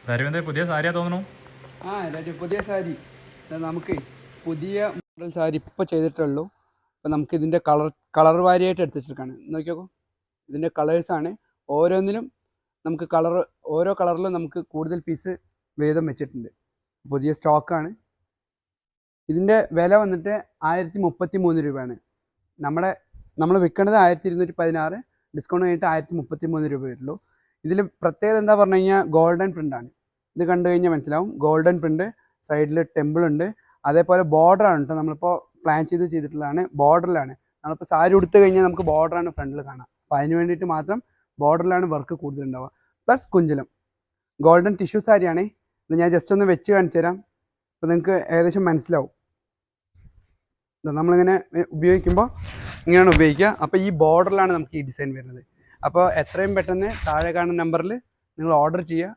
രവിന്ദ് പുതിയ സാരിയാ തോന്നുന്നു. പുതിയ സാരി നമുക്ക് പുതിയ മോഡൽ സാരി ഇപ്പോൾ ചെയ്തിട്ടുള്ളൂ. അപ്പോൾ നമുക്ക് ഇതിൻ്റെ കളർ വാരിയായിട്ട് എടുത്ത് വെച്ചിരിക്കുകയാണ്. നോക്കിയോക്കോ, ഇതിൻ്റെ കളേഴ്സാണ്. ഓരോന്നിലും നമുക്ക് ഓരോ കളറിലും നമുക്ക് കൂടുതൽ പീസ് വീതം വെച്ചിട്ടുണ്ട്. പുതിയ സ്റ്റോക്കാണ്. ഇതിൻ്റെ വില വന്നിട്ട് 1033 രൂപയാണ്. നമ്മൾ വിൽക്കുന്നത് 1216, ഡിസ്കൗണ്ട് കഴിഞ്ഞിട്ട് 1033 രൂപ വരുള്ളൂ. ഇതിൽ പ്രത്യേകത എന്താ പറഞ്ഞു കഴിഞ്ഞാൽ ഗോൾഡൻ പ്രിൻ്റാണ്. ഇത് കണ്ടു കഴിഞ്ഞാൽ മനസ്സിലാവും. ഗോൾഡൻ പ്രിൻ്റ്, സൈഡിൽ ടെമ്പിൾ ഉണ്ട്. അതേപോലെ ബോർഡറാണ് കേട്ടോ. നമ്മളിപ്പോൾ പ്ലാൻ ചെയ്തിട്ടുള്ളതാണ്. ബോർഡറിലാണ് നമ്മളിപ്പോൾ സാരി ഉടുത്ത് കഴിഞ്ഞാൽ നമുക്ക് ബോർഡറാണ് ഫ്രണ്ടിൽ കാണാം. അപ്പോൾ അതിന് വേണ്ടിയിട്ട് മാത്രം ബോർഡറിലാണ് വർക്ക് കൂടുതലുണ്ടാവുക. പ്ലസ് കുഞ്ചലം ഗോൾഡൻ ടിഷ്യൂ സാരിയാണ്. ഇത് ഞാൻ ജസ്റ്റ് ഒന്ന് വെച്ച് കാണിച്ചു തരാം. അപ്പോൾ നിങ്ങൾക്ക് ഏകദേശം മനസ്സിലാവും. നമ്മളിങ്ങനെ ഉപയോഗിക്കുമ്പോൾ ഇങ്ങനെയാണ് ഉപയോഗിക്കുക. അപ്പോൾ ഈ ബോർഡറിലാണ് നമുക്ക് ഈ ഡിസൈൻ വരുന്നത്. അപ്പോൾ എത്രയും പെട്ടെന്ന് താഴെ കാണുന്ന നമ്പറിൽ നിങ്ങൾ ഓർഡർ ചെയ്യുക.